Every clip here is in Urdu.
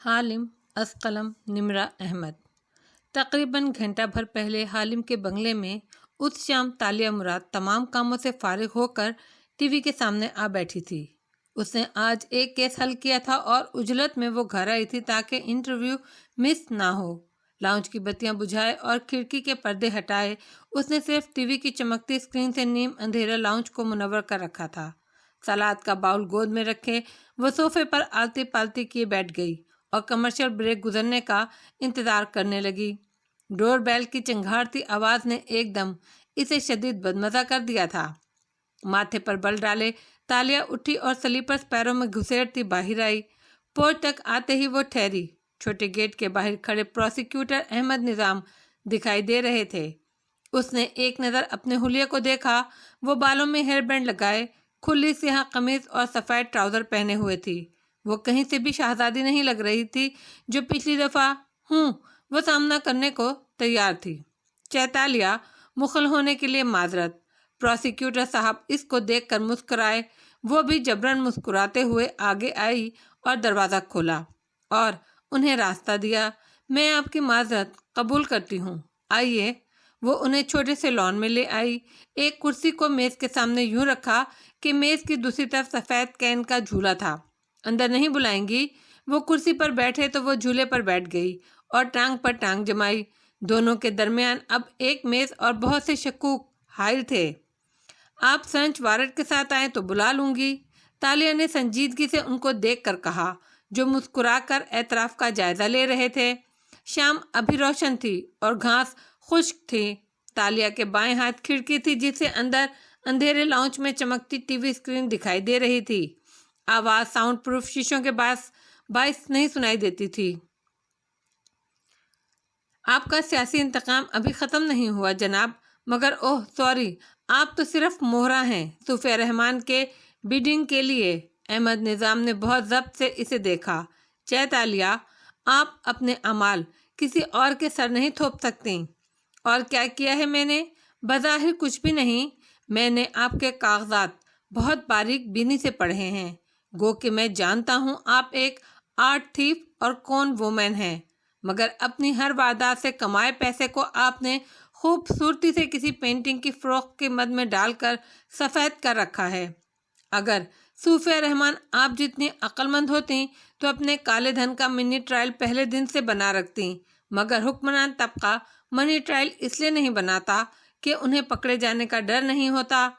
حالم اسقلم نمرہ احمد۔ تقریباً گھنٹہ بھر پہلے حالم کے بنگلے میں اس شام تالیہ مراد تمام کاموں سے فارغ ہو کر ٹی وی کے سامنے آ بیٹھی تھی۔ اس نے آج ایک کیس حل کیا تھا اور عجلت میں وہ گھر آئی تھی تاکہ انٹرویو مس نہ ہو۔ لاؤنج کی بتیاں بجھائے اور کھڑکی کے پردے ہٹائے اس نے صرف ٹی وی کی چمکتی اسکرین سے نیم اندھیرا لاؤنج کو منور کر رکھا تھا۔ سلاد کا باؤل گود میں رکھے وہ صوفے پر آلتی پالتی کیے بیٹھ گئی اور کمرشل بریک گزرنے کا انتظار کرنے لگی۔ ڈور بیل کی چنگھاڑتی آواز نے ایک دم اسے شدید بدمزہ کر دیا تھا۔ ماتھے پر بل ڈالے تالیہ اٹھی اور سلیپرز پیروں میں گھسیٹتی باہر آئی۔ پورچ تک آتے ہی وہ ٹھہری۔ چھوٹے گیٹ کے باہر کھڑے پروسیکیوٹر احمد نظام دکھائی دے رہے تھے۔ اس نے ایک نظر اپنے حلیے کو دیکھا۔ وہ بالوں میں ہیئر بینڈ لگائے، کھلی سیاہ قمیض اور سفید ٹراؤزر پہنے ہوئے تھی۔ وہ کہیں سے بھی شہزادی نہیں لگ رہی تھی جو پچھلی دفعہ وہ سامنا کرنے کو تیار تھی۔ چیتالیہ مخل ہونے کے لیے معذرت۔ پروسیکیوٹر صاحب اس کو دیکھ کر مسکرائے۔ وہ بھی جبراً مسکراتے ہوئے آگے آئی اور دروازہ کھولا اور انہیں راستہ دیا۔ میں آپ کی معذرت قبول کرتی ہوں، آئیے۔ وہ انہیں چھوٹے سے لان میں لے آئی۔ ایک کرسی کو میز کے سامنے یوں رکھا کہ میز کی دوسری طرف سفید کین کا جھولا تھا۔ اندر نہیں بلائیں گی؟ وہ کرسی پر بیٹھے تو وہ جھولے پر بیٹھ گئی اور ٹانگ پر ٹانگ جمائی۔ دونوں کے درمیان اب ایک میز اور بہت سے شکوک حائل تھے۔ آپ سرچ وارنٹ کے ساتھ آئیں تو بلا لوں گی، تالیہ نے سنجیدگی سے ان کو دیکھ کر کہا، جو مسکرا کر اعتراف کا جائزہ لے رہے تھے۔ شام ابھی روشن تھی اور گھاس خشک تھی۔ تالیہ کے بائیں ہاتھ کھڑکی تھی جس سے اندر اندھیرے لاؤنج میں چمکتی ٹی وی اسکرین دکھائی دے رہی تھی۔ آواز ساؤنڈ پروف شیشوں کے باعث نہیں سنائی دیتی تھی۔ آپ کا سیاسی انتقام ابھی ختم نہیں ہوا جناب، مگر اوہ سوری، آپ تو صرف مہرہ ہیں صوفیہ رحمان کے بیڈنگ کے لیے۔ احمد نظام نے بہت ضبط سے اسے دیکھا۔ چیتالیہ، آپ اپنے اعمال کسی اور کے سر نہیں تھوپ سکتی۔ اور کیا کیا ہے میں نے؟ بظاہر کچھ بھی نہیں۔ میں نے آپ کے کاغذات بہت باریک بینی سے پڑھے ہیں، گو کہ میں جانتا ہوں آپ ایک آرٹ تھیف اور کون وومین ہیں، مگر اپنی ہر واردات سے کمائے پیسے کو آپ نے خوبصورتی سے کسی پینٹنگ کی فروخت کے مد میں ڈال کر سفید کر رکھا ہے۔ اگر صوفیہ رحمان آپ جتنی عقل مند ہوتی تو اپنے کالے دھن کا منی ٹرائل پہلے دن سے بنا رکھتی، مگر حکمران طبقہ منی ٹرائل اس لیے نہیں بناتا کہ انہیں پکڑے جانے کا ڈر نہیں ہوتا۔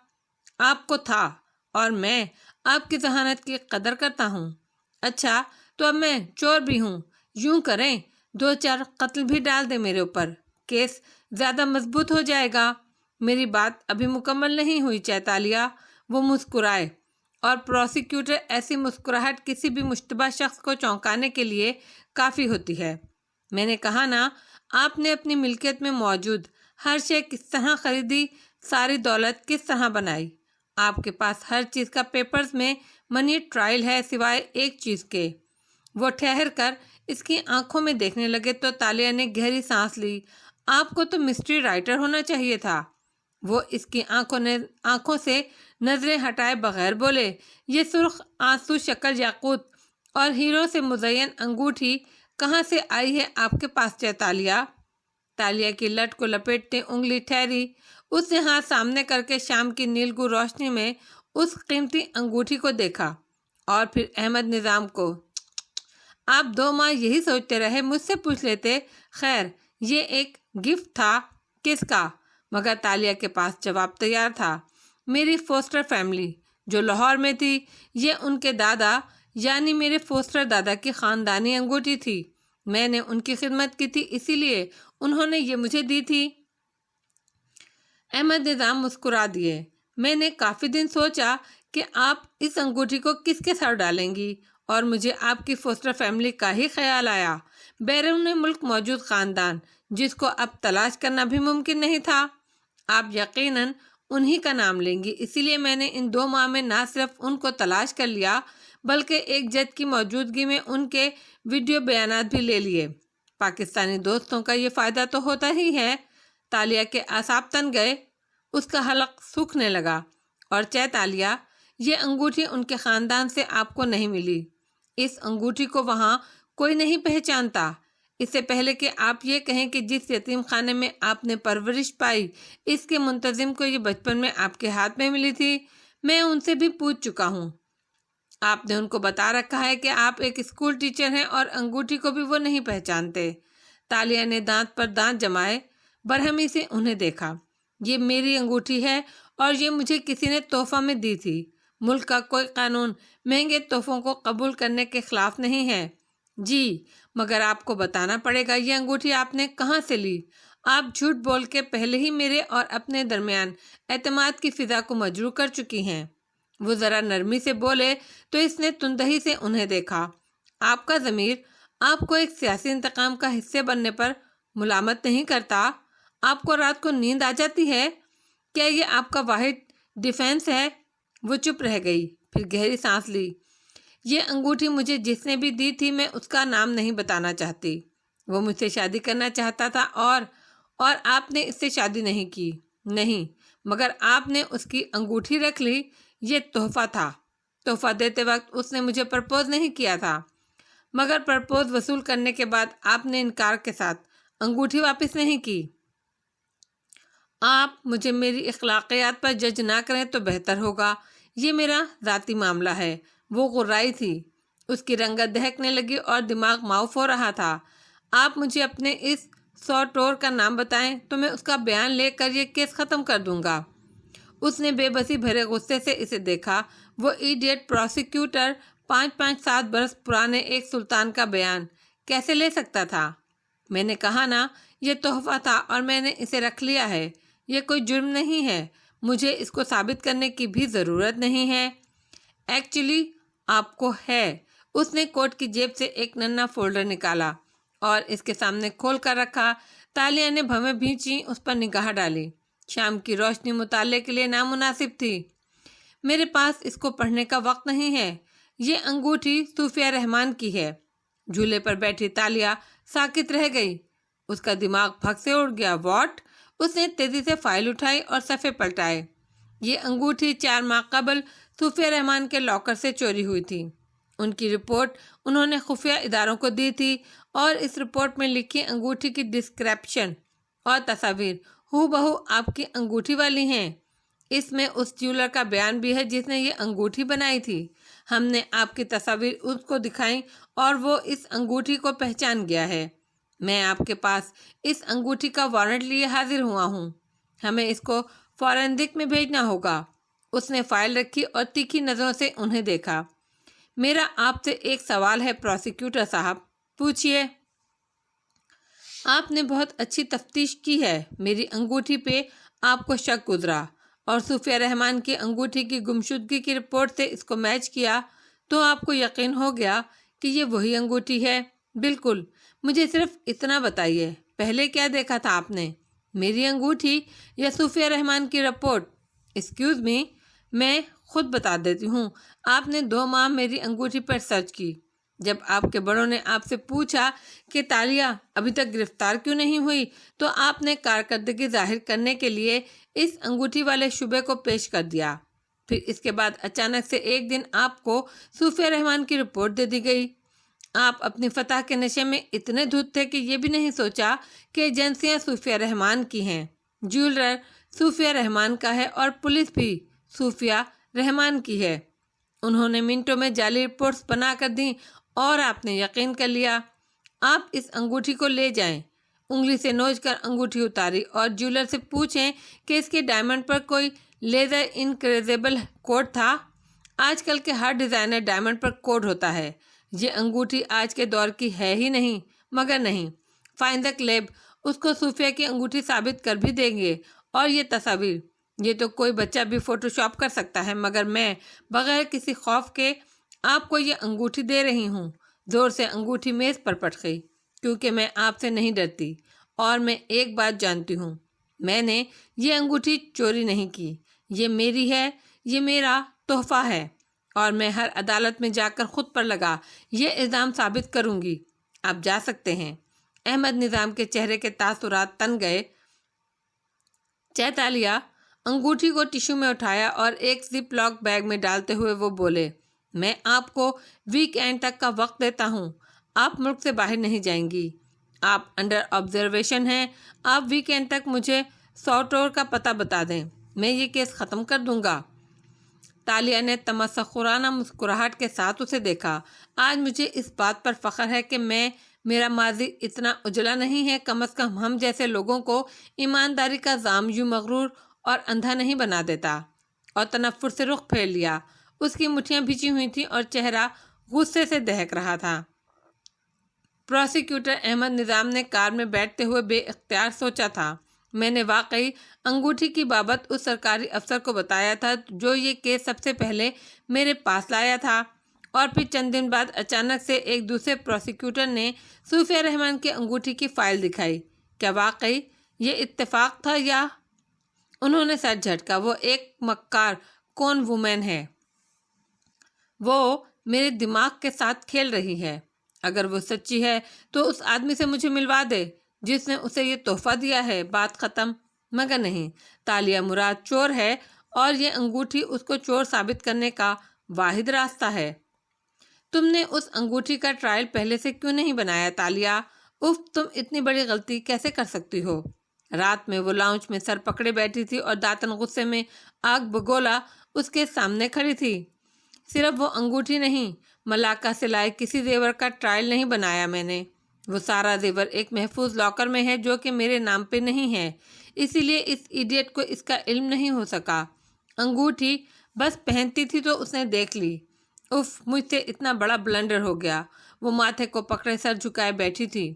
آپ کو تھا، اور میں آپ کی ذہانت کی قدر کرتا ہوں۔ اچھا، تو اب میں چور بھی ہوں۔ یوں کریں، 2-4 قتل بھی ڈال دیں میرے اوپر، کیس زیادہ مضبوط ہو جائے گا۔ میری بات ابھی مکمل نہیں ہوئی چیتالیہ۔ وہ مسکرائے، اور پروسیکیوٹر ایسی مسکراہٹ کسی بھی مشتبہ شخص کو چونکانے کے لیے کافی ہوتی ہے۔ میں نے کہا نا، آپ نے اپنی ملکیت میں موجود ہر شے کس طرح خریدی، ساری دولت کس طرح بنائی۔ آپ کے پاس ہر چیز کا پیپرز میں منی ٹرائل ہے سوائے ایک چیز کے۔ وہ ٹھہر کر اس کی آنکھوں میں دیکھنے لگے تو تالیہ نے گہری سانس لی۔ آپ کو تو مسٹری رائٹر ہونا چاہیے تھا۔ وہ اس کی آنکھوں سے نظریں ہٹائے بغیر بولے، یہ سرخ آنسو شکل یاقوت اور ہیروں سے مزین انگوٹھی کہاں سے آئی ہے آپ کے پاس چیتالیہ؟ تالیہ کی لٹ کو لپیٹتے انگلی ٹھہری۔ اس نے ہاتھ سامنے کر کے شام کی نیلگوں روشنی میں اس قیمتی انگوٹھی کو دیکھا اور پھر احمد نظام کو۔ آپ 2 ماہ یہی سوچتے رہے، مجھ سے پوچھ لیتے۔ خیر، یہ ایک گفٹ تھا۔ کس کا؟ مگر تالیہ کے پاس جواب تیار تھا۔ میری فوسٹر فیملی جو لاہور میں تھی، یہ ان کے دادا یعنی میرے فوسٹر دادا کی خاندانی انگوٹھی تھی۔ میں نے ان کی خدمت کی تھی، اسی لیے انہوں نے یہ مجھے دی تھی۔ احمد نظام مسکرا دیے۔ میں نے کافی دن سوچا کہ آپ اس انگوٹھی کو کس کے سر ڈالیں گی، اور مجھے آپ کی فوسٹر فیملی کا ہی خیال آیا، بیرون ملک موجود خاندان جس کو اب تلاش کرنا بھی ممکن نہیں تھا۔ آپ یقیناً انہی کا نام لیں گی، اسی لیے میں نے ان 2 ماہ میں نہ صرف ان کو تلاش کر لیا بلکہ ایک جج کی موجودگی میں ان کے ویڈیو بیانات بھی لے لیے۔ پاکستانی دوستوں کا یہ فائدہ تو ہوتا ہی ہے۔ تالیہ کے اعصاب تن گئے، اس کا حلق سوکھنے لگا۔ اور چیتالیہ، یہ انگوٹھی ان کے خاندان سے آپ کو نہیں ملی۔ اس انگوٹھی کو وہاں کوئی نہیں پہچانتا۔ اس سے پہلے کہ آپ یہ کہیں کہ جس یتیم خانے میں آپ نے پرورش پائی اس کے منتظم کو یہ بچپن میں آپ کے ہاتھ میں ملی تھی، میں ان سے بھی پوچھ چکا ہوں۔ آپ نے ان کو بتا رکھا ہے کہ آپ ایک اسکول ٹیچر ہیں اور انگوٹھی کو بھی وہ نہیں پہچانتے۔ تالیہ نے دانت پر دانت جمائے برہمی سے انہیں دیکھا۔ یہ میری انگوٹھی ہے اور یہ مجھے کسی نے تحفہ میں دی تھی۔ ملک کا کوئی قانون مہنگے تحفوں کو قبول کرنے کے خلاف نہیں ہے۔ جی، مگر آپ کو بتانا پڑے گا یہ انگوٹھی آپ نے کہاں سے لی۔ آپ جھوٹ بول کے پہلے ہی میرے اور اپنے درمیان اعتماد کی فضا کو مجروح کر چکی ہیں۔ وہ ذرا نرمی سے بولے تو اس نے تندہی سے انہیں دیکھا۔ آپ کا ضمیر آپ کو ایک سیاسی انتقام کا حصے بننے پر ملامت نہیں کرتا؟ آپ کو رات کو نیند آ جاتی ہے؟ کیا یہ آپ کا واحد ڈیفینس ہے؟ وہ چپ رہ گئی، پھر گہری سانس لی۔ یہ انگوٹھی مجھے جس نے بھی دی تھی میں اس کا نام نہیں بتانا چاہتی۔ وہ مجھ سے شادی کرنا چاہتا تھا اور آپ نے اس سے شادی نہیں کی۔ نہیں، مگر آپ نے اس کی انگوٹھی رکھ لی۔ یہ تحفہ تھا۔ تحفہ دیتے وقت اس نے مجھے پرپوز نہیں کیا تھا، مگر پرپوز وصول کرنے کے بعد آپ نے انکار کے ساتھ انگوٹھی واپس نہیں کی۔ آپ مجھے میری اخلاقیات پر جج نہ کریں تو بہتر ہوگا۔ یہ میرا ذاتی معاملہ ہے۔ وہ غرائی تھی، اس کی رنگت دہکنے لگی اور دماغ معاف ہو رہا تھا۔ آپ مجھے اپنے اس سوٹور کا نام بتائیں تو میں اس کا بیان لے کر یہ کیس ختم کر دوں گا۔ اس نے بے بسی بھرے غصے سے اسے دیکھا۔ وہ ایڈیٹ پروسیکیوٹر 5-7 برس پرانے ایک سلطان کا بیان کیسے لے سکتا تھا؟ میں نے کہا نا، یہ تحفہ تھا اور میں نے اسے رکھ لیا ہے۔ یہ کوئی جرم نہیں ہے۔ مجھے اس کو ثابت کرنے کی بھی ضرورت نہیں ہے۔ ایکچولی آپ کو ہے۔ اس نے کوٹ کی جیب سے ایک ننھا فولڈر نکالا اور اس کے سامنے کھول کر رکھا۔ تالیہ نے بھویں بھینچی، اس پر نگاہ ڈالی۔ شام کی روشنی مطالعے کے لیے نامناسب تھی۔ میرے پاس اس کو پڑھنے کا وقت نہیں ہے۔ یہ انگوٹھی صوفیہ رحمان کی ہے۔ جھولے پر بیٹھی تالیہ ساکت رہ گئی۔ اس کا دماغ پھک سے اڑ گیا۔ واٹ؟ اس نے تیزی سے فائل اٹھائی اور صفحے پلٹائے۔ یہ انگوٹھی 4 ماہ قبل صوفیہ رحمان کے لاکر سے چوری ہوئی تھی۔ ان کی رپورٹ انہوں نے خفیہ اداروں کو دی تھی اور اس رپورٹ میں لکھی انگوٹھی کی ڈسکرپشن اور تصاویر ہو بہو آپ کی انگوٹھی والی ہیں۔ اس میں اس جیولر کا بیان بھی ہے جس نے یہ انگوٹھی بنائی تھی۔ ہم نے آپ کی تصاویر اس کو دکھائیں اور وہ اس انگوٹھی کو پہچان گیا ہے۔ میں آپ کے پاس اس انگوٹھی کا وارنٹ لیے حاضر ہوا ہوں۔ ہمیں اس کو فورینسک میں بھیجنا ہوگا۔ اس نے فائل رکھی اور تیکھی نظروں سے انہیں دیکھا۔ میرا آپ سے ایک سوال ہے پروسیکیوٹر صاحب، پوچھئے۔ آپ نے بہت اچھی تفتیش کی ہے۔ میری انگوٹھی پہ آپ کو شک گزرا اور صوفیہ رحمان کی انگوٹھی کی گمشدگی کی رپورٹ سے اس کو میچ کیا تو آپ کو یقین ہو گیا کہ یہ وہی انگوٹھی ہے۔ بالکل۔ مجھے صرف اتنا بتائیے، پہلے کیا دیکھا تھا آپ نے، میری انگوٹھی یا صوفیہ رحمان کی رپورٹ؟ ایکسکیوز می، میں خود بتا دیتی ہوں۔ آپ نے 2 ماہ میری انگوٹھی پر سرچ کی۔ جب آپ کے بڑوں نے آپ سے پوچھا کہ تالیہ ابھی تک گرفتار کیوں نہیں ہوئی تو آپ نے کارکردگی ظاہر کرنے کے لیے اس انگوٹھی والے شبے کو پیش کر دیا۔ پھر اس کے بعد اچانک سے ایک دن آپ کو صوفیہ رحمان کی رپورٹ دے دی گئی۔ آپ اپنی فتح کے نشے میں اتنے دھت تھے کہ یہ بھی نہیں سوچا کہ ایجنسیاں صوفیہ رحمان کی ہیں، جیولر صوفیہ رحمان کا ہے اور پولیس بھی صوفیہ رحمان کی ہے۔ انہوں نے منٹوں میں جعلی رپورٹس بنا کر دیں اور آپ نے یقین کر لیا۔ آپ اس انگوٹھی کو لے جائیں۔ انگلی سے نوچ کر انگوٹھی اتاری اور جیولر سے پوچھیں کہ اس کے ڈائمنڈ پر کوئی لیزر انکریزیبل کوڈ تھا۔ آج کل کے ہر ڈیزائنر ڈائمنڈ پر کوڈ ہوتا ہے۔ یہ انگوٹھی آج کے دور کی ہے ہی نہیں، مگر نہیں، فائنڈک لیب اس کو صوفیہ کی انگوٹھی ثابت کر بھی دیں گے۔ اور یہ تصاویر، یہ تو کوئی بچہ بھی فوٹو شاپ کر سکتا ہے، مگر میں بغیر کسی خوف کے آپ کو یہ انگوٹھی دے رہی ہوں۔ زور سے انگوٹھی میز پر پٹ گئی، کیونکہ میں آپ سے نہیں ڈرتی اور میں ایک بات جانتی ہوں، میں نے یہ انگوٹھی چوری نہیں کی۔ یہ میری ہے، یہ میرا تحفہ ہے اور میں ہر عدالت میں جا کر خود پر لگا یہ الزام ثابت کروں گی۔ آپ جا سکتے ہیں۔ احمد نظام کے چہرے کے تاثرات تن گئے۔ چیتالیہ انگوٹھی کو ٹیشو میں اٹھایا اور ایک زپ لاک بیگ میں ڈالتے ہوئے وہ بولے، میں آپ کو ویک اینڈ تک کا وقت دیتا ہوں۔ آپ ملک سے باہر نہیں جائیں گی، آپ انڈر آبزرویشن ہیں، آپ ویکینڈ تک مجھے سوٹور کا پتہ بتا دیں، میں یہ کیس ختم کر دوں گا۔ تالیہ نے تمسخرانہ مسکراہٹ کے ساتھ اسے دیکھا۔ آج مجھے اس بات پر فخر ہے کہ میرا ماضی اتنا اجلا نہیں ہے، کم از کم ہم جیسے لوگوں کو ایمانداری کا زام یوں مغرور اور اندھا نہیں بنا دیتا۔ اور تنفر سے رخ پھیر لیا۔ اس کی مٹھیاں بھیجی ہوئی تھیں اور چہرہ غصے سے دہک رہا تھا۔ پروسیکیوٹر احمد نظام نے کار میں بیٹھتے ہوئے بے اختیار سوچا تھا، میں نے واقعی انگوٹھی کی بابت اس سرکاری افسر کو بتایا تھا جو یہ کیس سب سے پہلے میرے پاس لایا تھا؟ اور پھر چند دن بعد اچانک سے ایک دوسرے پروسیکیوٹر نے صوفیہ رحمان کی انگوٹھی کی فائل دکھائی۔ کیا واقعی یہ اتفاق تھا یا؟ انہوں نے سر جھٹکا۔ وہ ایک مکار کون وومن ہے، وہ میرے دماغ کے ساتھ کھیل رہی ہے۔ اگر وہ سچی ہے تو اس آدمی سے مجھے ملوا دے جس نے اسے یہ تحفہ دیا ہے، بات ختم۔ مگر نہیں، تالیہ مراد چور ہے اور یہ انگوٹھی اس کو چور ثابت کرنے کا واحد راستہ ہے۔ تم نے اس انگوٹھی کا ٹرائل پہلے سے کیوں نہیں بنایا تالیہ؟ اف، تم اتنی بڑی غلطی کیسے کر سکتی ہو؟ رات میں وہ لاؤنج میں سر پکڑے بیٹھی تھی اور داتن غصے میں آگ بگولا اس کے سامنے کھڑی تھی۔ صرف وہ انگوٹھی نہیں، ملاقہ سے لائے کسی زیور کا ٹرائل نہیں بنایا میں نے۔ وہ سارا زیور ایک محفوظ لاکر میں ہے جو کہ میرے نام پہ نہیں ہے، اسی لیے اس ایڈیٹ کو اس کا علم نہیں ہو سکا۔ انگوٹھی بس پہنتی تھی تو اس نے دیکھ لی۔ اف، مجھ سے اتنا بڑا بلنڈر ہو گیا۔ وہ ماتھے کو پکڑے سر جھکائے بیٹھی تھی۔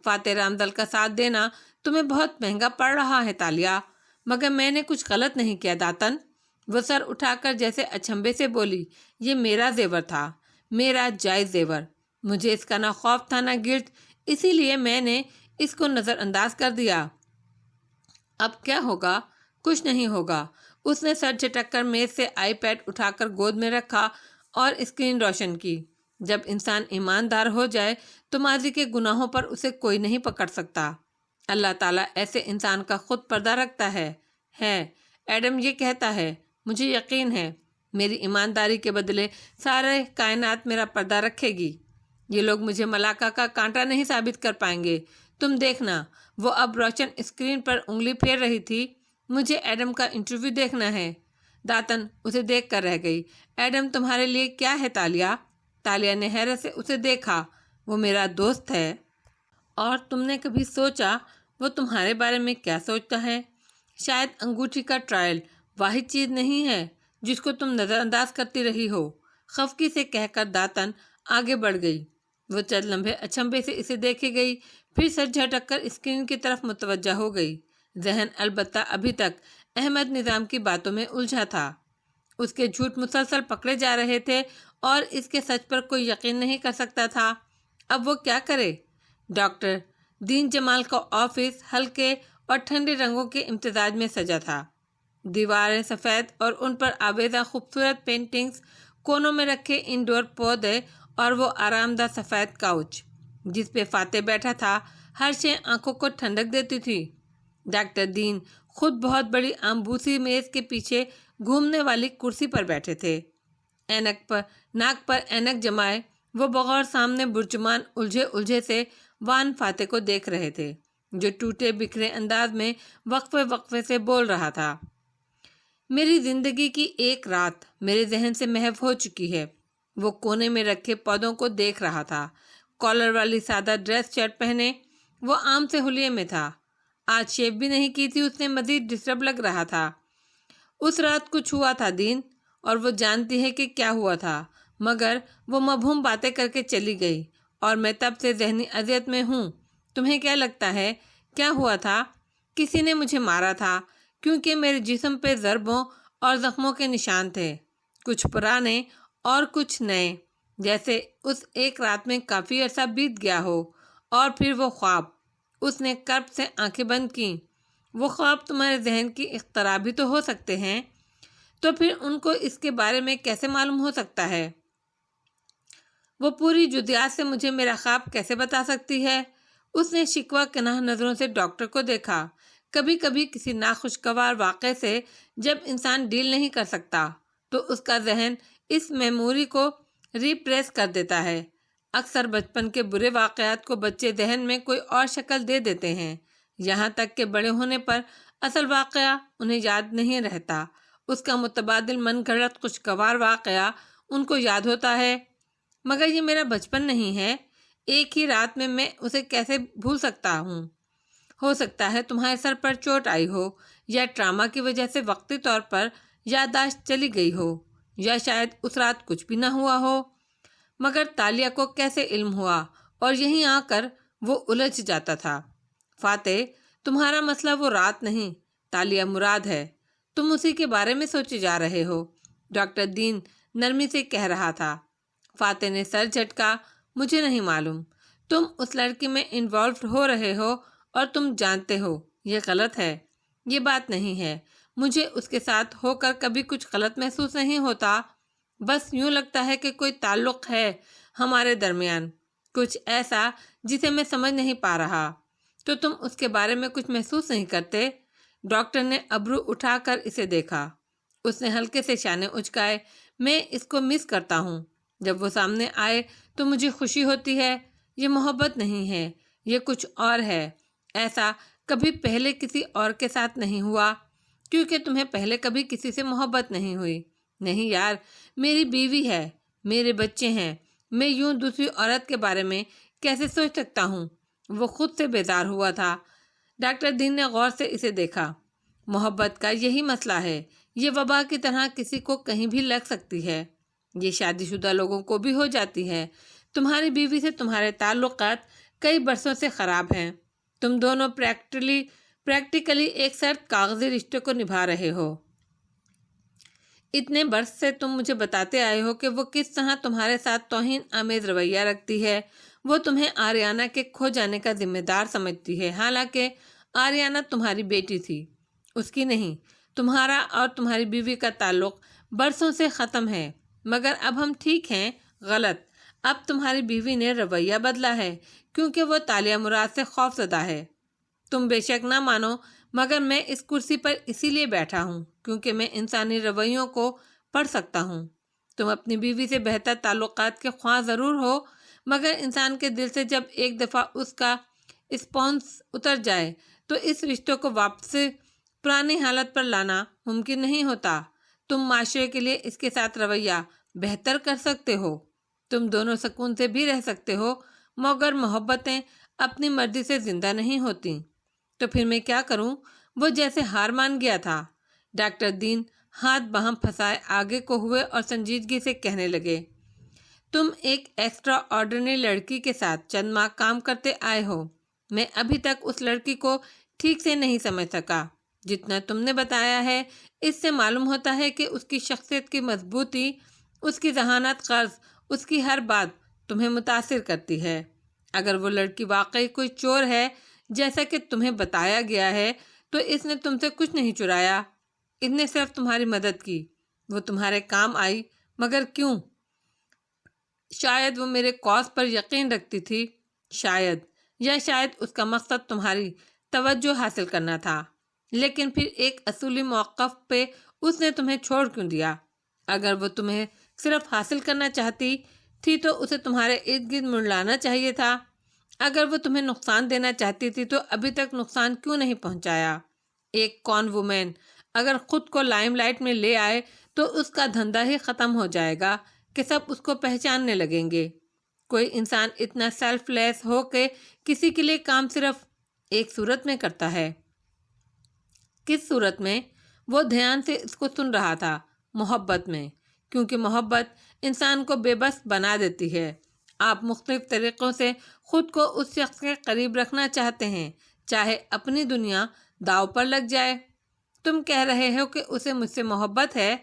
فاتح رامدل کا ساتھ دینا تمہیں بہت مہنگا پڑ رہا ہے تالیہ، مگر میں نے کچھ غلط نہیں کیا داتن۔ وہ سر اٹھا کر جیسے اچنبھے سے بولی، یہ میرا زیور تھا، میرا جائز زیور۔ مجھے اس کا نہ خوف تھا نہ گرد، اسی لیے میں نے اس کو نظر انداز کر دیا۔ اب کیا ہوگا؟ کچھ نہیں ہوگا۔ اس نے سر جھٹک کر میز سے آئی پیڈ اٹھا کر گود میں رکھا اور اسکرین روشن کی۔ جب انسان ایماندار ہو جائے تو ماضی کے گناہوں پر اسے کوئی نہیں پکڑ سکتا۔ اللہ تعالیٰ ایسے انسان کا خود پردہ رکھتا ہے۔ ایڈم یہ کہتا ہے، مجھے یقین ہے میری ایمانداری کے بدلے سارے کائنات میرا پردہ رکھے گی۔ یہ لوگ مجھے ملاقہ کا کانٹا نہیں ثابت کر پائیں گے۔ تم دیکھنا۔ وہ اب روشن اسکرین پر انگلی پھیر رہی تھی۔ مجھے ایڈم کا انٹرویو دیکھنا ہے۔ داتن اسے دیکھ کر رہ گئی۔ ایڈم تمہارے لیے کیا ہے تالیہ؟ تالیہ نے حیرت سے اسے دیکھا۔ وہ میرا دوست ہے۔ اور تم نے کبھی سوچا وہ تمہارے بارے میں کیا سوچتا ہے؟ شاید انگوٹھی کا ٹرائل واحد چیز نہیں ہے جس کو تم نظر انداز کرتی رہی ہو، خفگی سے کہہ کر داتن آگے بڑھ گئی۔ وہ چند لمحے اچنبھے سے اسے دیکھے گئی، پھر سر جھٹک کر اسکرین کی طرف متوجہ ہو گئی۔ ذہن البتہ ابھی تک احمد نظام کی باتوں میں الجھا تھا۔ اس کے جھوٹ مسلسل پکڑے جا رہے تھے اور اس کے سچ پر کوئی یقین نہیں کر سکتا تھا۔ اب وہ کیا کرے؟ ڈاکٹر دین جمال کا آفس ہلکے اور ٹھنڈے رنگوں کے امتزاج میں سجا تھا۔ دیواریں سفید اور ان پر آویزہ خوبصورت پینٹنگز، کونوں میں رکھے انڈور پودے اور وہ آرام دہ سفید کاؤچ جس پہ فاتح بیٹھا تھا، ہر شے آنکھوں کو ٹھنڈک دیتی تھی۔ ڈاکٹر دین خود بہت بڑی آمبوسی میز کے پیچھے گھومنے والی کرسی پر بیٹھے تھے۔ ناک پر اینک جمائے وہ بغور سامنے برجمان الجھے سے وان فاتح کو دیکھ رہے تھے جو ٹوٹے بکھرے انداز میں وقفے سے بول رہا تھا۔ میری زندگی کی ایک رات میرے ذہن سے محو ہو چکی ہے۔ وہ کونے میں رکھے پودوں کو دیکھ رہا تھا۔ کالر والی سادہ ڈریس شرٹ پہنے وہ عام سے حلیے میں تھا۔ آج شیو بھی نہیں کی تھی اس نے، مزید ڈسٹرب لگ رہا تھا۔ اس رات کچھ ہوا تھا دین، اور وہ جانتی ہے کہ کیا ہوا تھا، مگر وہ مبہوم باتیں کر کے چلی گئی اور میں تب سے ذہنی اذیت میں ہوں۔ تمہیں کیا لگتا ہے کیا ہوا تھا؟ کسی نے مجھے مارا تھا، کیونکہ میرے جسم پہ ضربوں اور زخموں کے نشان تھے، کچھ پرانے اور کچھ نئے، جیسے اس ایک رات میں کافی عرصہ بیت گیا ہو۔ اور پھر وہ خواب۔ اس نے کرب سے آنکھیں بند کیں۔ وہ خواب تمہارے ذہن کی اختراع بھی تو ہو سکتے ہیں، تو پھر ان کو اس کے بارے میں کیسے معلوم ہو سکتا ہے؟ وہ پوری جزیات سے مجھے میرا خواب کیسے بتا سکتی ہے؟ اس نے شکوہ کناہ نظروں سے ڈاکٹر کو دیکھا۔ کبھی کبھی کسی ناخوشگوار واقعے سے جب انسان ڈیل نہیں کر سکتا تو اس کا ذہن اس میموری کو ریپریس کر دیتا ہے۔ اکثر بچپن کے برے واقعات کو بچے ذہن میں کوئی اور شکل دے دیتے ہیں، یہاں تک کہ بڑے ہونے پر اصل واقعہ انہیں یاد نہیں رہتا، اس کا متبادل من گھڑت خوشگوار واقعہ ان کو یاد ہوتا ہے۔ مگر یہ میرا بچپن نہیں ہے، ایک ہی رات میں اسے کیسے بھول سکتا ہوں؟ ہو سکتا ہے تمہارے سر پر چوٹ آئی ہو، یا ٹراما کی وجہ سے وقتی طور پر یادداشت چلی گئی ہو، یا شاید اس رات کچھ بھی نہ ہوا ہو۔ مگر تالیہ کو کیسے علم ہوا، اور یہیں آ کر وہ الجھ جاتا تھا۔ فاتح، تمہارا مسئلہ وہ رات نہیں، تالیہ مراد ہے، تم اسی کے بارے میں سوچے جا رہے ہو، ڈاکٹر دین نرمی سے کہہ رہا تھا۔ فاتح نے سر جھٹکا، مجھے نہیں معلوم، تم اس لڑکی میں انوالوڈ ہو رہے ہو اور تم جانتے ہو یہ غلط ہے۔ یہ بات نہیں ہے، مجھے اس کے ساتھ ہو کر کبھی کچھ غلط محسوس نہیں ہوتا، بس یوں لگتا ہے کہ کوئی تعلق ہے ہمارے درمیان، کچھ ایسا جسے میں سمجھ نہیں پا رہا۔ تو تم اس کے بارے میں کچھ محسوس نہیں کرتے؟ ڈاکٹر نے ابرو اٹھا کر اسے دیکھا، اس نے ہلکے سے شانے اچکائے۔ میں اس کو مس کرتا ہوں، جب وہ سامنے آئے تو مجھے خوشی ہوتی ہے۔ یہ محبت نہیں ہے، یہ کچھ اور ہے، ایسا کبھی پہلے کسی اور کے ساتھ نہیں ہوا، کیونکہ تمہیں پہلے کبھی کسی سے محبت نہیں ہوئی۔ نہیں یار، میری بیوی ہے، میرے بچے ہیں، میں یوں دوسری عورت کے بارے میں کیسے سوچ سکتا ہوں؟ وہ خود سے بیزار ہوا تھا۔ ڈاکٹر دین نے غور سے اسے دیکھا۔ محبت کا یہی مسئلہ ہے، یہ وبا کی طرح کسی کو کہیں بھی لگ سکتی ہے، یہ شادی شدہ لوگوں کو بھی ہو جاتی ہے۔ تمہاری بیوی سے تمہارے تعلقات کئی برسوں سے خراب ہیں، تم دونوں پریکٹیکلی ایک سخت کاغذی رشتے کو نبھا رہے ہو۔ اتنے برس سے تم مجھے بتاتے آئے ہو کہ وہ کس طرح تمہارے ساتھ توہین آمیز رویہ رکھتی ہے، وہ تمہیں آریانہ کے کھو جانے کا ذمہ دار سمجھتی ہے، حالانکہ آریانہ تمہاری بیٹی تھی، اس کی نہیں۔ تمہارا اور تمہاری بیوی کا تعلق برسوں سے ختم ہے، مگر اب ہم ٹھیک ہیں؟ غلط، اب تمہاری بیوی نے رویہ بدلا ہے، کیونکہ وہ تالیہ مراد سے خوف زدہ ہے۔ تم بے شک نہ مانو، مگر میں اس کرسی پر اسی لیے بیٹھا ہوں کیونکہ میں انسانی رویوں کو پڑھ سکتا ہوں۔ تم اپنی بیوی سے بہتر تعلقات کے خواہاں ضرور ہو، مگر انسان کے دل سے جب ایک دفعہ اس کا اسپانس اتر جائے تو اس رشتے کو واپس پرانی حالت پر لانا ممکن نہیں ہوتا۔ تم معاشرے کے لیے اس کے ساتھ رویہ بہتر کر سکتے ہو، تم دونوں سکون سے بھی رہ سکتے ہو، مگر محبتیں اپنی مرضی سے زندہ نہیں ہوتی۔ تو پھر میں کیا کروں؟ وہ جیسے ہار مان گیا تھا۔ ڈاکٹر دین ہاتھ باہم پھنسائے آگے کو ہوئے اور سنجیدگی سے کہنے لگے، تم ایک ایکسٹرا آرڈنری لڑکی کے ساتھ چند ماہ کام کرتے آئے ہو، میں ابھی تک اس لڑکی کو ٹھیک سے نہیں سمجھ سکا، جتنا تم نے بتایا ہے اس سے معلوم ہوتا ہے کہ اس کی شخصیت کی مضبوطی، اس کی ذہانت قرض، اس کی ہر بات تمہیں متاثر کرتی ہے۔ اگر وہ لڑکی واقعی کوئی چور ہے جیسا کہ تمہیں بتایا گیا ہے تو اس نے تم سے کچھ نہیں چرایا، اس نے صرف تمہاری مدد کی، وہ تمہارے کام آئی، مگر کیوں؟ شاید وہ میرے کاز پر یقین رکھتی تھی، شاید اس کا مقصد تمہاری توجہ حاصل کرنا تھا، لیکن پھر ایک اصولی موقف پہ اس نے تمہیں چھوڑ کیوں دیا؟ اگر وہ تمہیں صرف حاصل کرنا چاہتی تھی تو اسے تمہارے ارد گرد منڈلانا چاہیے تھا، اگر وہ تمہیں نقصان دینا چاہتی تھی تو ابھی تک نقصان کیوں نہیں پہنچایا؟ ایک کون وومن اگر خود کو لائم لائٹ میں لے آئے تو اس کا دھندا ہی ختم ہو جائے گا کہ سب اس کو پہچاننے لگیں گے۔ کوئی انسان اتنا سیلف لیس ہو کے کسی کے لیے کام صرف ایک صورت میں کرتا ہے۔ کس صورت میں؟ وہ دھیان سے اس کو سن رہا تھا۔ محبت میں، کیونکہ محبت انسان کو بے بس بنا دیتی ہے۔ آپ مختلف طریقوں سے خود کو اس شخص کے قریب رکھنا چاہتے ہیں، چاہے اپنی دنیا داؤ پر لگ جائے۔ تم کہہ رہے ہو کہ اسے مجھ سے محبت ہے،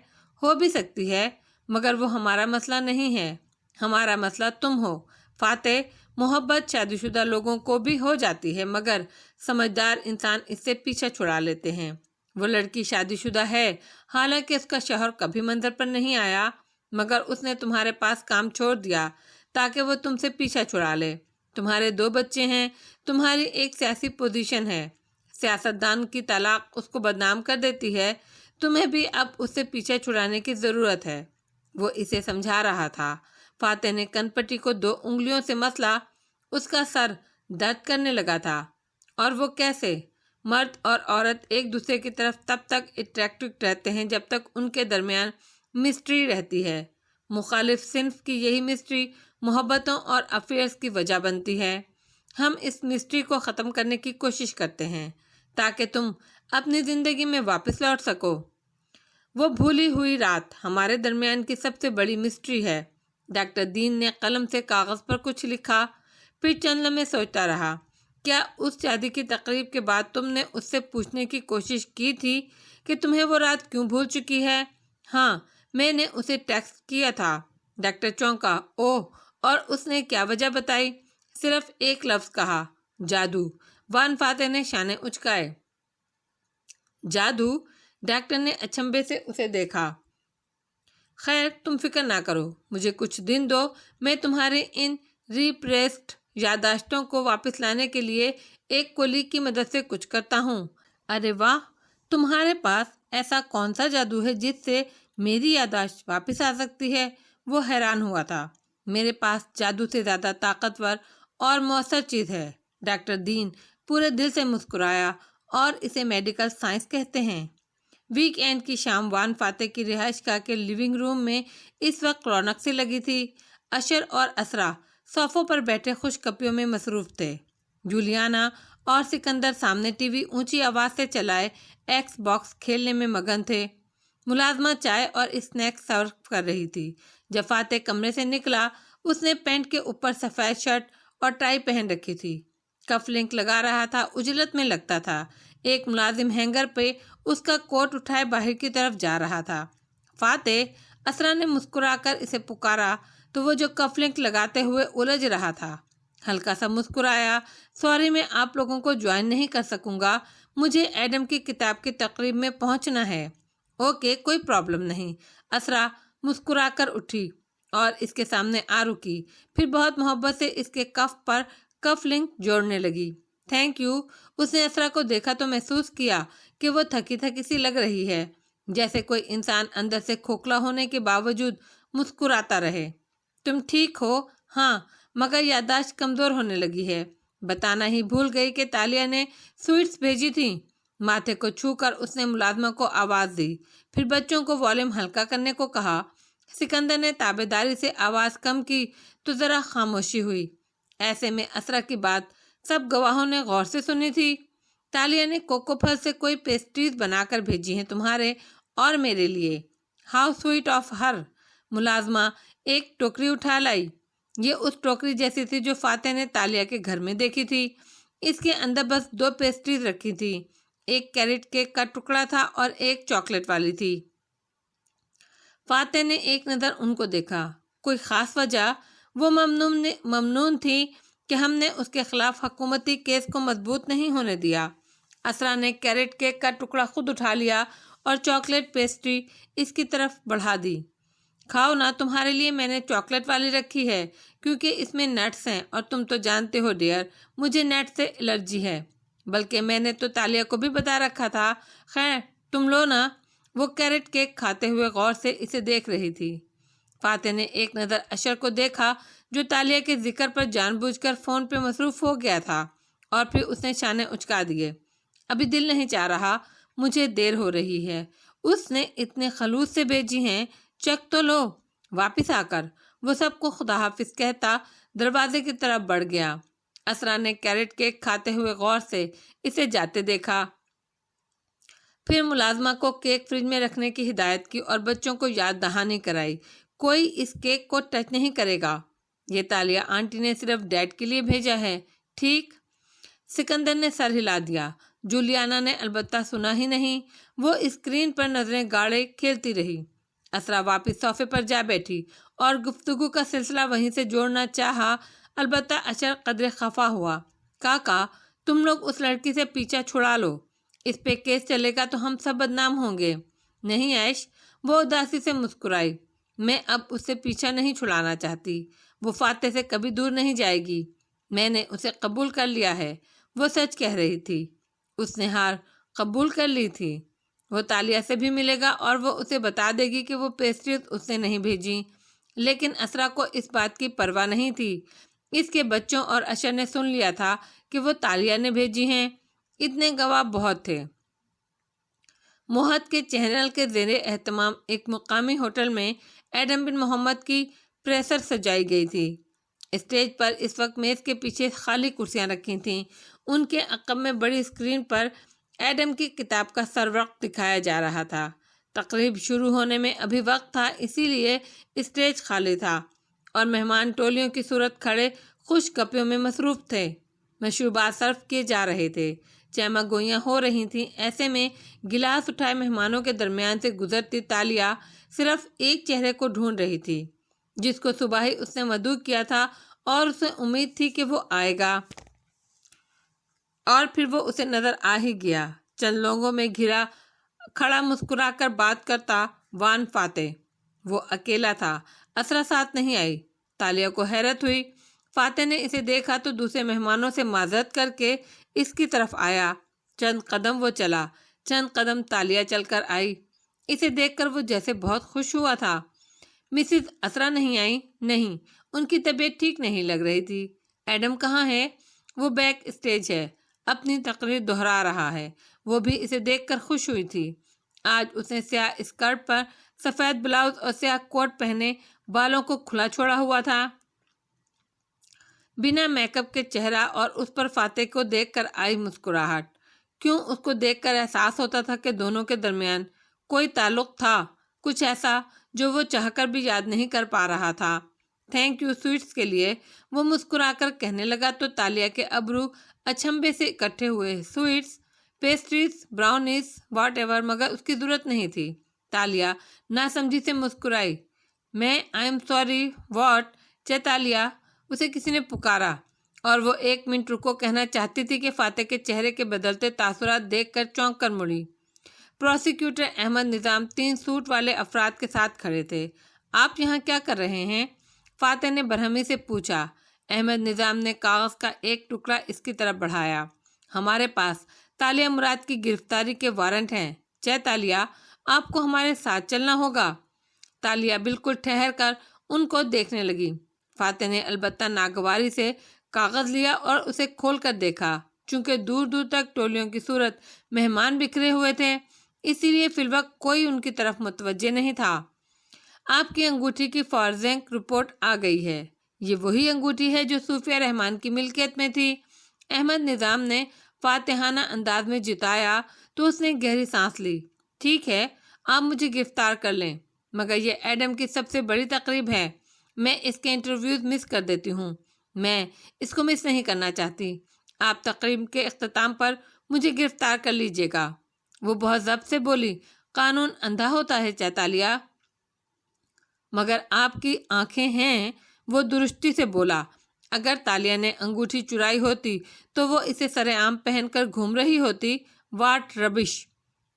ہو بھی سکتی ہے، مگر وہ ہمارا مسئلہ نہیں ہے، ہمارا مسئلہ تم ہو۔ فاتح، محبت شادی شدہ لوگوں کو بھی ہو جاتی ہے، مگر سمجھدار انسان اس سے پیچھا چھڑا لیتے ہیں۔ وہ لڑکی شادی شدہ ہے، حالانکہ اس کا شوہر کبھی منظر پر نہیں آیا، مگر اس نے تمہارے پاس کام چھوڑ دیا تاکہ وہ تم سے پیچھا چھڑا لے۔ تمہارے 2 بچے ہیں، تمہاری ایک سیاسی پوزیشن ہے، سیاستدان کی طلاق اس کو بدنام کر دیتی ہے، تمہیں بھی اب اس سے پیچھا چھڑانے کی ضرورت ہے۔ وہ اسے سمجھا رہا تھا، فاتح نے کن پٹی کو 2 انگلیوں سے مسلا۔ اس کا سر درد کرنے لگا تھا۔ اور وہ کیسے؟ مرد اور عورت ایک دوسرے کی طرف تب تک اٹریکٹو رہتے ہیں جب تک ان کے درمیان مسٹری رہتی ہے۔ مخالف صنف کی یہی مسٹری محبتوں اور افیئرز کی وجہ بنتی ہے۔ ہم اس مسٹری کو ختم کرنے کی کوشش کرتے ہیں تاکہ تم اپنی زندگی میں واپس لوٹ سکو۔ وہ بھولی ہوئی رات ہمارے درمیان کی سب سے بڑی مسٹری ہے۔ ڈاکٹر دین نے قلم سے کاغذ پر کچھ لکھا، پھر چند لمحے سوچتا رہا۔ کیا اس شادی کی تقریب کے بعد تم نے اس سے پوچھنے کی کوشش کی تھی کہ تمہیں وہ رات کیوں بھول چکی ہے؟ ہاں، میں نے اسے ٹیکسٹ کیا تھا۔ ڈاکٹر چونکا۔ اوہ، اور اس نے کیا وجہ بتائی؟ صرف ایک لفظ کہا، جادو۔ وان فاتح نے شانے اچکائے۔ جادو؟ ڈاکٹر نے اچنبھے سے اسے دیکھا۔ خیر، تم فکر نہ کرو، مجھے کچھ دن دو، میں تمہارے ان ریپریسڈ یادداشتوں کو واپس لانے کے لیے ایک کولیگ کی مدد سے کچھ کرتا ہوں۔ ارے واہ، تمہارے پاس ایسا کون سا جادو ہے جس سے میری یادداشت واپس آ سکتی ہے؟ وہ حیران ہوا تھا۔ میرے پاس جادو سے زیادہ طاقتور اور مؤثر چیز ہے۔ ڈاکٹر دین پورے دل سے مسکرایا، اور اسے میڈیکل سائنس کہتے ہیں۔ ویک اینڈ کی شام وان فاتح کی رہائش گاہ کے لیونگ روم میں اس وقت رونق سی لگی تھی۔ اشر اور اسرا صوفوں پر بیٹھے خوش کپیوں میں مصروف تھے۔ جولیانا اور سکندر سامنے ٹی وی اونچی آواز سے چلائے ایکس باکس کھیلنے میں مگن تھے۔ ملازمہ چائے اور اسنیکس سرو کر رہی تھی۔ جب فاتح کمرے سے نکلا، اس نے پینٹ کے اوپر سفید شرٹ اور ٹائی پہن رکھی تھی۔ کف لنک لگا رہا تھا، اجلت میں لگتا تھا۔ ایک ملازم ہینگر پہ اس کا کوٹ اٹھائے باہر کی طرف جا رہا تھا۔ فاتح، اسرا نے مسکرا کر اسے پکارا تو وہ جو کف لنک لگاتے ہوئے الجھ رہا تھا، ہلکا سا مسکرایا۔ سوری، میں آپ لوگوں کو جوائن نہیں کر سکوں گا، مجھے ایڈم کی کتاب کی تقریب میں پہنچنا ہے۔ اوکے، کوئی پرابلم نہیں۔ اسرا مسکرا کر اٹھی اور اس کے سامنے آ رکی، پھر بہت محبت سے اس کے کف پر کف لنک جوڑنے لگی۔ Thank you. اس نے اسرا کو دیکھا تو محسوس کیا کہ وہ تھکی تھکی سی لگ رہی ہے، جیسے کوئی انسان اندر سے کھوکھلا ہونے کے باوجود مسکراتا رہے۔ تم ٹھیک ہو؟ ہاں، مگر یادداشت کمزور ہونے لگی ہے۔ بتانا ہی بھول گئی کہ تالیہ نے سویٹس بھیجی تھیں۔ ماتھے کو چھو کر اس نے ملازمہ کو آواز دی، پھر بچوں کو والیوم ہلکا کرنے کو کہا۔ سکندر نے تابعداری سے آواز کم کی تو ذرا خاموشی ہوئی۔ ایسے میں اسرا کی بات سب گواہوں نے غور سے سنی تھی۔ تالیہ نے کوکو پھل سے کوئی پیسٹریز بنا کر بھیجی ہیں تمہارے اور میرے لیے۔ How sweet of her. ملازمہ ایک ٹوکری اٹھا لائی۔ یہ اس ٹوکری جیسی تھی جو فاتح نے تالیہ کے گھر میں دیکھی تھی۔ اس کے اندر بس 2 پیسٹریز رکھی تھی، ایک کیرٹ کیک کا ٹکڑا تھا اور ایک چاکلیٹ والی تھی۔ فاتح نے ایک نظر ان کو دیکھا۔ کوئی خاص وجہ؟ وہ ممنون تھی کہ ہم نے اس کے خلاف حکومتی کیس کو مضبوط نہیں ہونے دیا۔ اسرا نے کیرٹ کیک کا ٹکڑا خود اٹھا لیا اور چاکلیٹ پیسٹری اس کی طرف بڑھا دی۔ کھاؤ نا، تمہارے لیے میں نے چاکلیٹ والی رکھی ہے کیونکہ اس میں نٹس ہیں، اور تم تو جانتے ہو ڈیئر، مجھے نٹ سے الرجی ہے۔ بلکہ میں نے تو تالیہ کو بھی بتا رکھا تھا۔ خیر، تم لو نا۔ وہ کیرٹ کیک کھاتے ہوئے غور سے اسے دیکھ رہی تھی۔ فاتح نے ایک نظر اشر کو دیکھا جو تالیہ کے ذکر پر جان بوجھ کر فون پہ مصروف ہو گیا تھا، اور پھر اس نے شانے اچکا دیے۔ ابھی دل نہیں چاہ رہا، مجھے دیر ہو رہی ہے۔ اس نے اتنے خلوص سے بھیجی ہیں، چیک تو لو۔ واپس آ کر وہ سب کو خدا حافظ کہتا دروازے کی طرف بڑھ گیا۔ اسرا نے کیرٹ کیک کھاتے ہوئے غور سے اسے جاتے دیکھا، پھر ملازمہ کو کیک فریج میں رکھنے کی ہدایت کی اور بچوں کو یاد دہانی کرائی، کوئی اس کیک کو ٹچ نہیں کرے گا۔ یہ تالیہ آنٹی نے صرف ڈیڈ کے لیے بھیجا ہے، ٹھیک؟ سکندر نے سر ہلا دیا۔ جولیانا نے البتہ سنا ہی نہیں، وہ اسکرین پر نظریں گاڑے کھیلتی رہی۔ اسرا واپس صوفے پر جا بیٹھی اور گفتگو کا سلسلہ وہیں سے جوڑنا چاہا، البتہ اشر قدرے خفا ہوا۔ کاکا، تم لوگ اس لڑکی سے پیچھا چھڑا لو، اس پہ کیس چلے گا تو ہم سب بدنام ہوں گے۔ نہیں ایش، وہ اداسی سے مسکرائی، میں اب اس سے پیچھا نہیں چھڑانا چاہتی، وہ فاتح سے کبھی دور نہیں جائے گی، میں نے اسے قبول کر لیا ہے۔ وہ سچ کہہ رہی تھی، اس نے ہار قبول کر لی تھی۔ وہ تالیہ سے بھی ملے گا اور وہ اسے بتا دے گی کہ وہ پیسٹریز اس نے نہیں بھیجی، لیکن اسرا کو اس بات کی پرواہ نہیں تھی۔ اس کے بچوں اور اشر نے سن لیا تھا کہ وہ تالیہ نے بھیجی ہیں۔ اتنے گواہ بہت تھے۔ موہت کے چینل کے زیر اہتمام ایک مقامی ہوٹل میں ایڈم بن محمد کی پریسر سجائی گئی تھی۔ اسٹیج پر اس وقت میز کے پیچھے خالی کرسیاں رکھی تھیں۔ ان کے عقب میں بڑی اسکرین پر ایڈم کی کتاب کا سرورق دکھایا جا رہا تھا۔ تقریب شروع ہونے میں ابھی وقت تھا، اسی لیے اسٹیج خالی تھا اور مہمان ٹولیوں کی صورت کھڑے خوش گپیوں میں مصروف تھے۔ مشروبات سرو کیے جا رہے تھے، چیما گوئیاں ہو رہی تھیں۔ ایسے میں گلاس اٹھائے مہمانوں کے درمیان سے گزرتی تالیہ صرف ایک چہرے کو ڈھونڈ رہی تھی، جس کو صبح ہی اس نے مدعو کیا تھا اور اسے امید تھی کہ وہ آئے گا، اور پھر وہ اسے نظر آ ہی گیا، چند لوگوں میں گھرا کھڑا مسکرا کر بات کرتا وان فاتح۔ وہ اکیلا تھا، اسرا ساتھ نہیں آئی۔ تالیہ کو حیرت ہوئی۔ فاتح نے اسے دیکھا تو دوسرے مہمانوں سے معذرت کر کے اس کی طرف آیا۔ چند قدم وہ چلا، چند قدم تالیہ چل کر آئی۔ اسے دیکھ کر وہ جیسے بہت خوش ہوا تھا۔ مسز اسرا نہیں آئی؟ نہیں، ان کی طبیعت ٹھیک نہیں لگ رہی تھی۔ ایڈم کہاں ہے؟ وہ بیک اسٹیج ہے، اپنی تقریر دہرا رہا ہے۔ وہ بھی اسے دیکھ کر خوش ہوئی تھی۔ آج اس نے سیاہ اسکرٹ پر سفید بلاؤز اور سیاہ کوٹ پہنے بالوں کو کھلا چھوڑا ہوا تھا۔ بنا میک اپ کے چہرہ اور اس پر فاتح کو دیکھ کر آئی مسکراہٹ۔ کیوں اس کو دیکھ کر احساس ہوتا تھا کہ دونوں کے درمیان کوئی تعلق تھا، کچھ ایسا جو وہ چاہ کر بھی یاد نہیں کر پا رہا تھا۔ تھینک یو سویٹس کے لیے وہ مسکرا کر کہنے لگا تو تالیہ کے ابرو اچھمبے سے اکٹھے ہوئے۔ Sweets, pastries, brownies, whatever, مگر اس کی ضرورت نہیں تھی۔ تالیہ ناسمجھی سے مسکرائی۔ میں آئی ایم سوری، واٹ؟ چیتالیہ، اسے کسی نے پکارا، اور وہ 1 منٹ رکو کہنا چاہتی تھی کہ فاتح کے چہرے کے بدلتے تاثرات دیکھ کر چونک کر مڑی۔ پروسیکیوٹر احمد نظام 3 سوٹ والے افراد کے ساتھ کھڑے تھے۔ آپ یہاں کیا کر رہے ہیں؟ فاتح نے برہمی سے پوچھا۔ احمد نظام نے کاغذ کا ایک ٹکڑا اس کی طرف بڑھایا۔ ہمارے پاس تالیہ مراد کی گرفتاری کے وارنٹ ہیں۔ چیتالیہ، آپ کو ہمارے ساتھ چلنا ہوگا۔ تالیہ بالکل ٹھہر کر ان کو دیکھنے لگی۔ فاتح نے البتہ ناگواری سے کاغذ لیا اور اسے کھول کر دیکھا۔ چونکہ دور دور تک ٹولیوں کی صورت مہمان بکھرے ہوئے تھے، اسی لیے فی الوقت کوئی ان کی طرف متوجہ نہیں تھا۔ آپ کی انگوٹھی کی فورینسک رپورٹ آ گئی ہے۔ یہ وہی انگوٹھی ہے جو صوفیہ رحمان کی ملکیت میں تھی؟ احمد نظام نے فاتحانہ انداز میں جتایا تو اس نے گہری سانس لی۔ ٹھیک ہے، آپ مجھے گرفتار کر لیں، مگر یہ ایڈم کی سب سے بڑی تقریب ہے۔ میں اس کے انٹرویوز مس کر دیتی ہوں، میں اس کو مس نہیں کرنا چاہتی۔ آپ تقریب کے اختتام پر مجھے گرفتار کر لیجیے گا۔ وہ بہت ضبط سے بولی۔ قانون اندھا ہوتا ہے چیتالیہ، مگر آپ کی آنکھیں ہیں، وہ درستی سے بولا۔ اگر تالیہ نے انگوٹھی چرائی ہوتی تو وہ اسے سر عام پہن کر گھوم رہی ہوتی۔ واٹ ربش!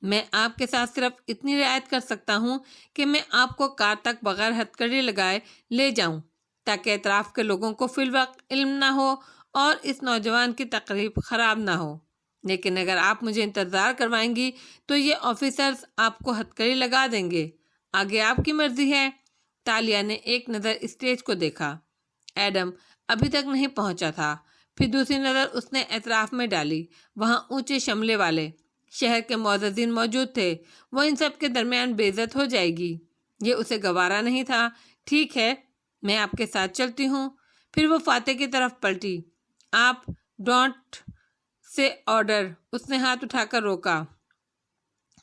میں آپ کے ساتھ صرف اتنی رعایت کر سکتا ہوں کہ میں آپ کو کار تک بغیر ہتھکڑی لگائے لے جاؤں، تاکہ اطراف کے لوگوں کو فی الوقت علم نہ ہو اور اس نوجوان کی تقریب خراب نہ ہو۔ لیکن اگر آپ مجھے انتظار کروائیں گی تو یہ آفیسرز آپ کو ہتھکڑی لگا دیں گے۔ آگے آپ کی مرضی ہے۔ تالیہ نے ایک نظر اسٹیج کو دیکھا۔ ایڈم ابھی تک نہیں پہنچا تھا۔ پھر دوسری نظر اس نے اطراف میں ڈالی۔ وہاں اونچے شملے والے شہر کے معززین موجود تھے۔ وہ ان سب کے درمیان بے عزت ہو جائے گی، یہ اسے گوارا نہیں تھا۔ ٹھیک ہے، میں آپ کے ساتھ چلتی ہوں۔ پھر وہ فاتح کی طرف پلٹی۔ آپ ڈونٹ سے آرڈر، اس نے ہاتھ اٹھا کر روکا۔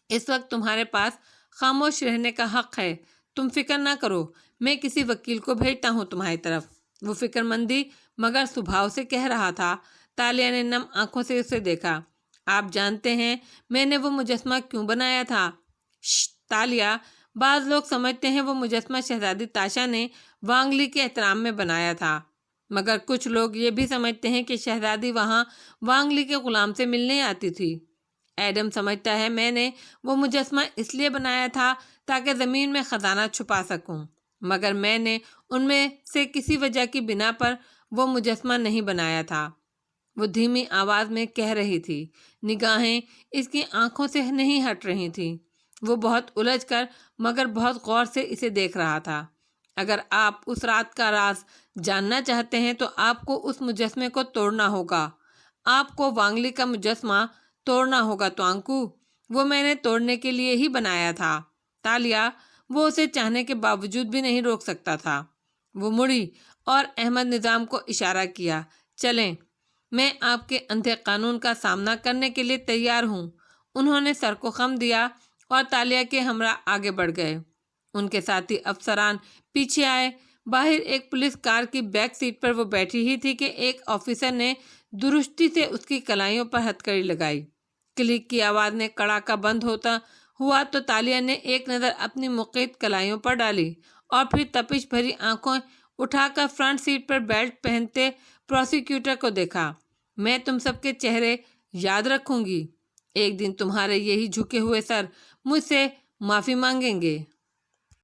اس وقت تمہارے پاس خاموش رہنے کا حق ہے۔ تم فکر نہ کرو، میں کسی وکیل کو بھیجتا ہوں تمہاری طرف۔ وہ فکر مندی مگر سبھاؤ سے کہہ رہا تھا۔ تالیہ نے نم آنکھوں سے اسے دیکھا۔ آپ جانتے ہیں میں نے وہ مجسمہ کیوں بنایا تھا؟ شش تالیہ، بعض لوگ سمجھتے ہیں وہ مجسمہ شہزادی تاشا نے وانگ لی کے احترام میں بنایا تھا، مگر کچھ لوگ یہ بھی سمجھتے ہیں کہ شہزادی وہاں وانگ لی کے غلام سے ملنے آتی تھی۔ ایڈم سمجھتا ہے میں نے وہ مجسمہ اس لیے بنایا تھا تاکہ زمین میں خزانہ چھپا سکوں، مگر میں نے ان میں سے کسی وجہ کی بنا پر وہ مجسمہ نہیں بنایا تھا۔ وہ دھیمی آواز میں کہہ رہی تھی، نگاہیں اس کی آنکھوں سے نہیں ہٹ رہی تھیں۔ وہ بہت الجھ کر مگر بہت غور سے اسے دیکھ رہا تھا۔ اگر آپ اس رات کا راز جاننا چاہتے ہیں تو آپ کو اس مجسمے کو توڑنا ہوگا. آپ کو وانگلی کا مجسمہ توڑنا ہوگا توانکو. وہ میں نے توڑنے کے لیے ہی بنایا تھا. تالیہ وہ اسے چاہنے کے باوجود بھی نہیں روک سکتا تھا. وہ مڑی اور احمد نظام کو اشارہ کیا. چلیں، میں آپ کے اندھے قانون کا سامنا کرنے کے لیے تیار ہوں. انہوں نے سر کو خم دیا اور تالیہ کے ہمراہ آگے بڑھ گئے. ان کے ساتھی افسران پیچھے آئے. باہر ایک پولیس کار کی بیک سیٹ پر وہ بیٹھی ہی تھی کہ ایک آفیسر نے درستی سے اس کی کلائیوں پر ہتھکڑی لگائی. کلک کی آواز نے کڑاکا بند ہوتا ہوا تو تالیہ نے ایک نظر اپنی مقید کلائیوں پر ڈالی اور پھر تپش بھری آنکھیں اٹھا کر فرنٹ سیٹ پر بیلٹ پہنتے پروسیکیوٹر کو دیکھا. میں تم سب کے چہرے یاد رکھوں گی. ایک دن تمہارے یہی جھکے ہوئے سر مجھ سے معافی مانگیں گے.